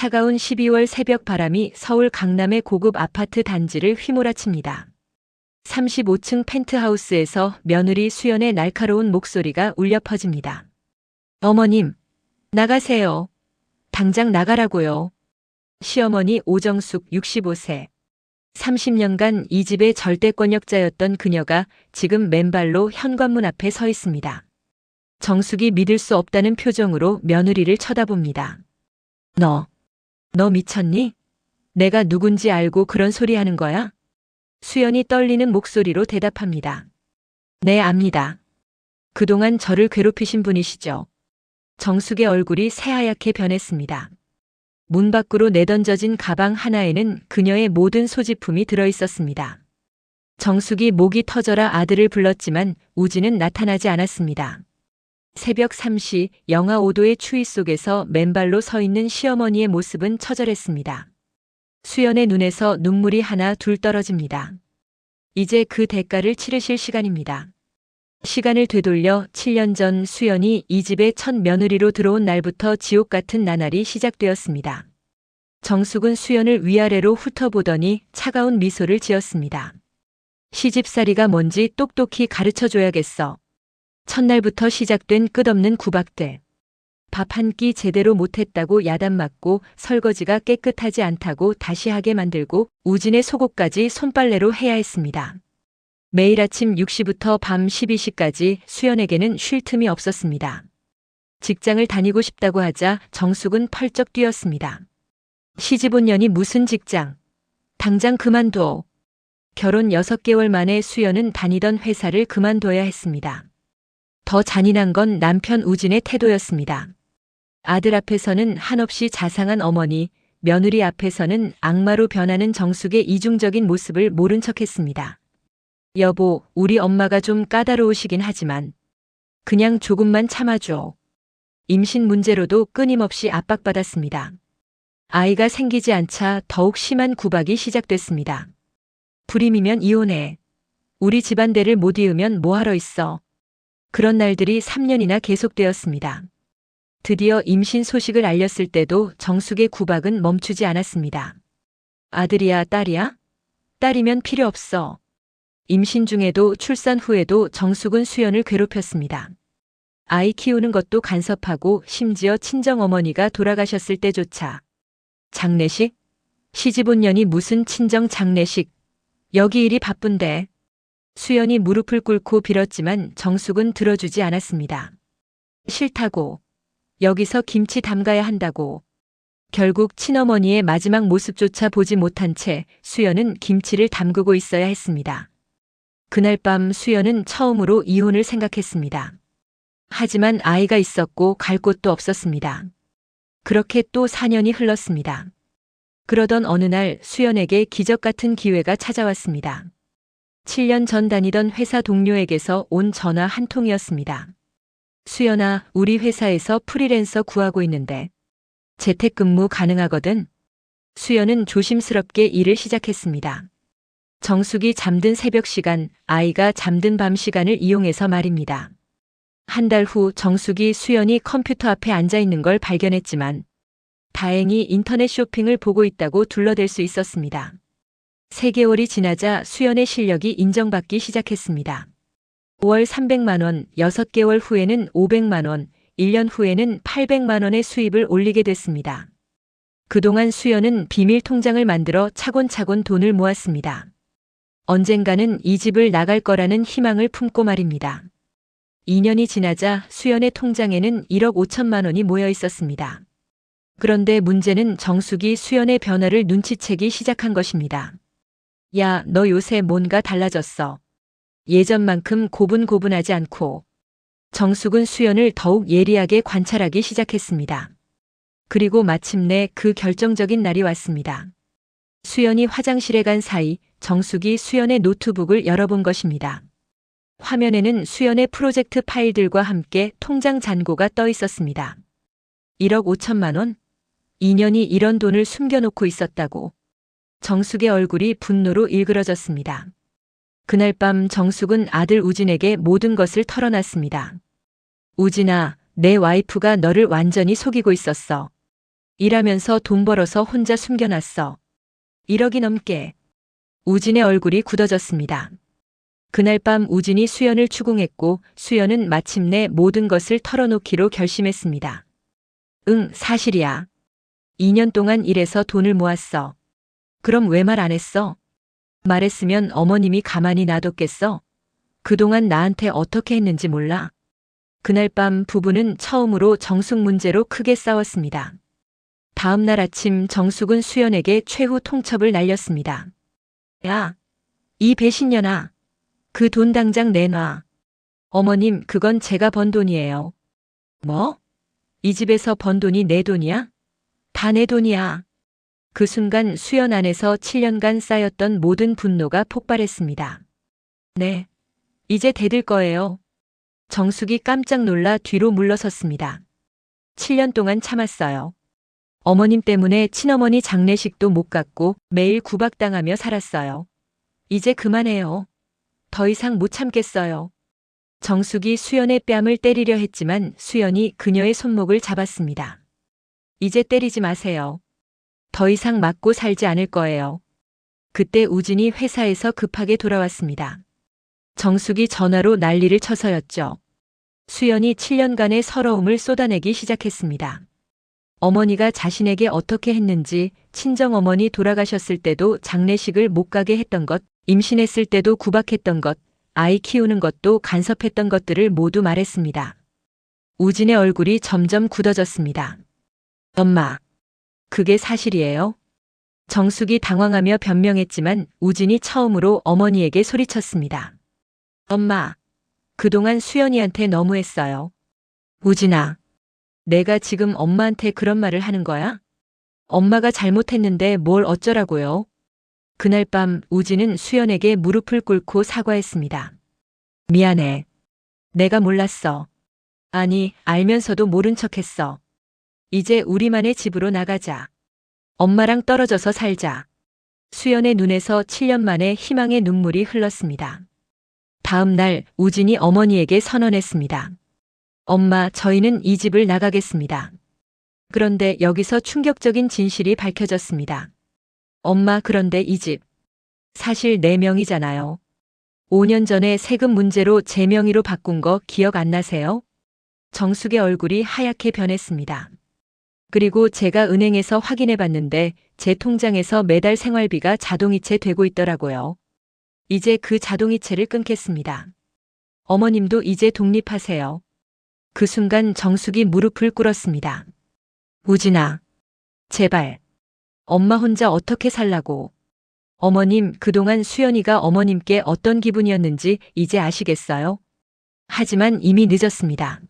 차가운 12월 새벽 바람이 서울 강남의 고급 아파트 단지를 휘몰아칩니다. 35층 펜트하우스에서 며느리 수연의 날카로운 목소리가 울려 퍼집니다. 어머님, 나가세요. 당장 나가라고요. 시어머니 오정숙 65세. 30년간 이 집의 절대권력자였던 그녀가 지금 맨발로 현관문 앞에 서 있습니다. 정숙이 믿을 수 없다는 표정으로 며느리를 쳐다봅니다. 너 미쳤니? 내가 누군지 알고 그런 소리 하는 거야? 수연이 떨리는 목소리로 대답합니다. 네, 압니다. 그동안 저를 괴롭히신 분이시죠. 정숙의 얼굴이 새하얗게 변했습니다. 문 밖으로 내던져진 가방 하나에는 그녀의 모든 소지품이 들어있었습니다. 정숙이 목이 터져라 아들을 불렀지만 우진은 나타나지 않았습니다. 새벽 3시 영하 5도의 추위 속에서 맨발로 서 있는 시어머니의 모습은 처절했습니다. 수연의 눈에서 눈물이 하나 둘 떨어집니다. 이제 그 대가를 치르실 시간입니다. 시간을 되돌려 7년 전 수연이 이 집의 첫 며느리로 들어온 날부터 지옥 같은 나날이 시작되었습니다. 정숙은 수연을 위아래로 훑어보더니 차가운 미소를 지었습니다. 시집살이가 뭔지 똑똑히 가르쳐줘야겠어. 첫날부터 시작된 끝없는 구박들. 밥 한 끼 제대로 못했다고 야단맞고 설거지가 깨끗하지 않다고 다시 하게 만들고 우진의 속옷까지 손빨래로 해야 했습니다. 매일 아침 6시부터 밤 12시까지 수연에게는 쉴 틈이 없었습니다. 직장을 다니고 싶다고 하자 정숙은 펄쩍 뛰었습니다. 시집 온 년이 무슨 직장? 당장 그만둬. 결혼 6개월 만에 수연은 다니던 회사를 그만둬야 했습니다. 더 잔인한 건 남편 우진의 태도였습니다. 아들 앞에서는 한없이 자상한 어머니, 며느리 앞에서는 악마로 변하는 정숙의 이중적인 모습을 모른 척했습니다. 여보, 우리 엄마가 좀 까다로우시긴 하지만 그냥 조금만 참아줘. 임신 문제로도 끊임없이 압박받았습니다. 아이가 생기지 않자 더욱 심한 구박이 시작됐습니다. 불임이면 이혼해. 우리 집안대를 못 이으면 뭐하러 있어. 그런 날들이 3년이나 계속되었습니다. 드디어 임신 소식을 알렸을 때도 정숙의 구박은 멈추지 않았습니다. 아들이야, 딸이야? 딸이면 필요 없어. 임신 중에도 출산 후에도 정숙은 수연을 괴롭혔습니다. 아이 키우는 것도 간섭하고 심지어 친정어머니가 돌아가셨을 때조차. 장례식? 시집 온 년이 무슨 친정 장례식? 여기 일이 바쁜데. 수연이 무릎을 꿇고 빌었지만 정숙은 들어주지 않았습니다. 싫다고. 여기서 김치 담가야 한다고. 결국 친어머니의 마지막 모습조차 보지 못한 채 수연은 김치를 담그고 있어야 했습니다. 그날 밤 수연은 처음으로 이혼을 생각했습니다. 하지만 아이가 있었고 갈 곳도 없었습니다. 그렇게 또 4년이 흘렀습니다. 그러던 어느 날 수연에게 기적 같은 기회가 찾아왔습니다. 7년 전 다니던 회사 동료에게서 온 전화 한 통이었습니다. 수연아, 우리 회사에서 프리랜서 구하고 있는데 재택근무 가능하거든? 수연은 조심스럽게 일을 시작했습니다. 정숙이 잠든 새벽 시간, 아이가 잠든 밤 시간을 이용해서 말입니다. 한 달 후 정숙이 수연이 컴퓨터 앞에 앉아 있는 걸 발견했지만 다행히 인터넷 쇼핑을 보고 있다고 둘러댈 수 있었습니다. 3개월이 지나자 수연의 실력이 인정받기 시작했습니다. 5월 300만 원, 6개월 후에는 500만 원, 1년 후에는 800만 원의 수입을 올리게 됐습니다. 그동안 수연은 비밀 통장을 만들어 차곤차곤 돈을 모았습니다. 언젠가는 이 집을 나갈 거라는 희망을 품고 말입니다. 2년이 지나자 수연의 통장에는 1억 5천만 원이 모여 있었습니다. 그런데 문제는 정숙이 수연의 변화를 눈치채기 시작한 것입니다. 야, 너 요새 뭔가 달라졌어. 예전만큼 고분고분하지 않고. 정숙은 수연을 더욱 예리하게 관찰하기 시작했습니다. 그리고 마침내 그 결정적인 날이 왔습니다. 수연이 화장실에 간 사이 정숙이 수연의 노트북을 열어본 것입니다. 화면에는 수연의 프로젝트 파일들과 함께 통장 잔고가 떠 있었습니다. 1억 5천만 원? 2년이 이런 돈을 숨겨놓고 있었다고. 정숙의 얼굴이 분노로 일그러졌습니다. 그날 밤 정숙은 아들 우진에게 모든 것을 털어놨습니다. 우진아, 내 와이프가 너를 완전히 속이고 있었어. 일하면서 돈 벌어서 혼자 숨겨놨어. 1억이 넘게. 우진의 얼굴이 굳어졌습니다. 그날 밤 우진이 수연을 추궁했고 수연은 마침내 모든 것을 털어놓기로 결심했습니다. 응, 사실이야. 2년 동안 일해서 돈을 모았어. 그럼 왜 말 안 했어? 말했으면 어머님이 가만히 놔뒀겠어? 그동안 나한테 어떻게 했는지 몰라. 그날 밤 부부는 처음으로 정숙 문제로 크게 싸웠습니다. 다음 날 아침 정숙은 수연에게 최후 통첩을 날렸습니다. 야, 이 배신년아. 그 돈 당장 내놔. 어머님, 그건 제가 번 돈이에요. 뭐? 이 집에서 번 돈이 내 돈이야? 다 내 돈이야. 그 순간 수연 안에서 7년간 쌓였던 모든 분노가 폭발했습니다. 네. 이제 대들 거예요. 정숙이 깜짝 놀라 뒤로 물러섰습니다. 7년 동안 참았어요. 어머님 때문에 친어머니 장례식도 못 갔고 매일 구박당하며 살았어요. 이제 그만해요. 더 이상 못 참겠어요. 정숙이 수연의 뺨을 때리려 했지만 수연이 그녀의 손목을 잡았습니다. 이제 때리지 마세요. 더 이상 맞고 살지 않을 거예요. 그때 우진이 회사에서 급하게 돌아왔습니다. 정숙이 전화로 난리를 쳐서였죠. 수연이 7년간의 서러움을 쏟아내기 시작했습니다. 어머니가 자신에게 어떻게 했는지, 친정어머니 돌아가셨을 때도 장례식을 못 가게 했던 것, 임신했을 때도 구박했던 것, 아이 키우는 것도 간섭했던 것들을 모두 말했습니다. 우진의 얼굴이 점점 굳어졌습니다. 엄마, 그게 사실이에요? 정숙이 당황하며 변명했지만 우진이 처음으로 어머니에게 소리쳤습니다. 엄마, 그동안 수연이한테 너무했어요. 우진아, 내가 지금 엄마한테 그런 말을 하는 거야? 엄마가 잘못했는데 뭘 어쩌라고요? 그날 밤 우진은 수연에게 무릎을 꿇고 사과했습니다. 미안해. 내가 몰랐어. 아니, 알면서도 모른 척했어. 이제 우리만의 집으로 나가자. 엄마랑 떨어져서 살자. 수연의 눈에서 7년 만에 희망의 눈물이 흘렀습니다. 다음 날 우진이 어머니에게 선언했습니다. 엄마, 저희는 이 집을 나가겠습니다. 그런데 여기서 충격적인 진실이 밝혀졌습니다. 엄마, 그런데 이 집 사실 내 명의잖아요. 5년 전에 세금 문제로 제 명의로 바꾼 거 기억 안 나세요? 정숙의 얼굴이 하얗게 변했습니다. 그리고 제가 은행에서 확인해 봤는데 제 통장에서 매달 생활비가 자동이체 되고 있더라고요. 이제 그 자동이체를 끊겠습니다. 어머님도 이제 독립하세요. 그 순간 정숙이 무릎을 꿇었습니다. 우진아, 제발. 엄마 혼자 어떻게 살라고. 어머님, 그동안 수연이가 어머님께 어떤 기분이었는지 이제 아시겠어요? 하지만 이미 늦었습니다.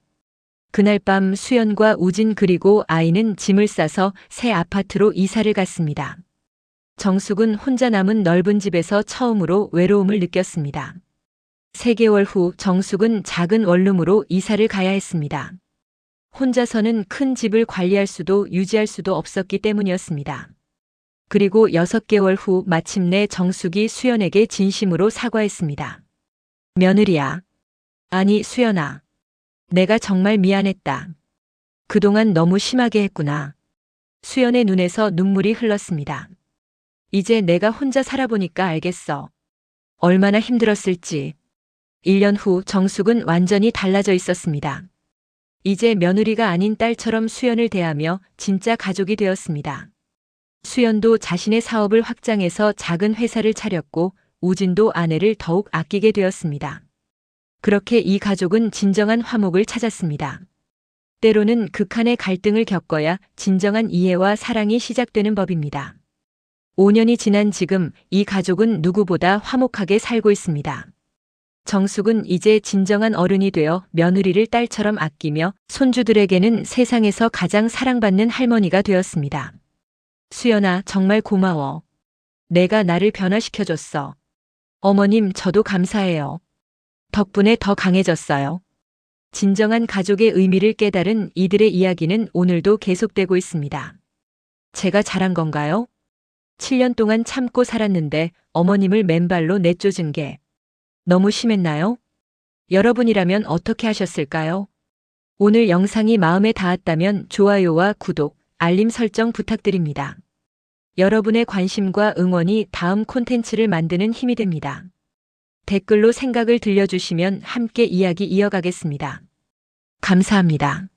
그날 밤 수연과 우진 그리고 아이는 짐을 싸서 새 아파트로 이사를 갔습니다. 정숙은 혼자 남은 넓은 집에서 처음으로 외로움을 느꼈습니다. 3개월 후 정숙은 작은 원룸으로 이사를 가야 했습니다. 혼자서는 큰 집을 관리할 수도 유지할 수도 없었기 때문이었습니다. 그리고 6개월 후 마침내 정숙이 수연에게 진심으로 사과했습니다. 며느리야. 아니, 수연아. 내가 정말 미안했다. 그동안 너무 심하게 했구나. 수연의 눈에서 눈물이 흘렀습니다. 이제 내가 혼자 살아보니까 알겠어. 얼마나 힘들었을지. 1년 후 정숙은 완전히 달라져 있었습니다. 이제 며느리가 아닌 딸처럼 수연을 대하며 진짜 가족이 되었습니다. 수연도 자신의 사업을 확장해서 작은 회사를 차렸고 우진도 아내를 더욱 아끼게 되었습니다. 그렇게 이 가족은 진정한 화목을 찾았습니다. 때로는 극한의 갈등을 겪어야 진정한 이해와 사랑이 시작되는 법입니다. 5년이 지난 지금 이 가족은 누구보다 화목하게 살고 있습니다. 정숙은 이제 진정한 어른이 되어 며느리를 딸처럼 아끼며 손주들에게는 세상에서 가장 사랑받는 할머니가 되었습니다. 수연아, 정말 고마워. 내가 나를 변화시켜줬어. 어머님, 저도 감사해요. 덕분에 더 강해졌어요. 진정한 가족의 의미를 깨달은 이들의 이야기는 오늘도 계속되고 있습니다. 제가 잘한 건가요? 7년 동안 참고 살았는데 어머님을 맨발로 내쫓은 게 너무 심했나요? 여러분이라면 어떻게 하셨을까요? 오늘 영상이 마음에 닿았다면 좋아요와 구독, 알림 설정 부탁드립니다. 여러분의 관심과 응원이 다음 콘텐츠를 만드는 힘이 됩니다. 댓글로 생각을 들려주시면 함께 이야기 이어가겠습니다. 감사합니다.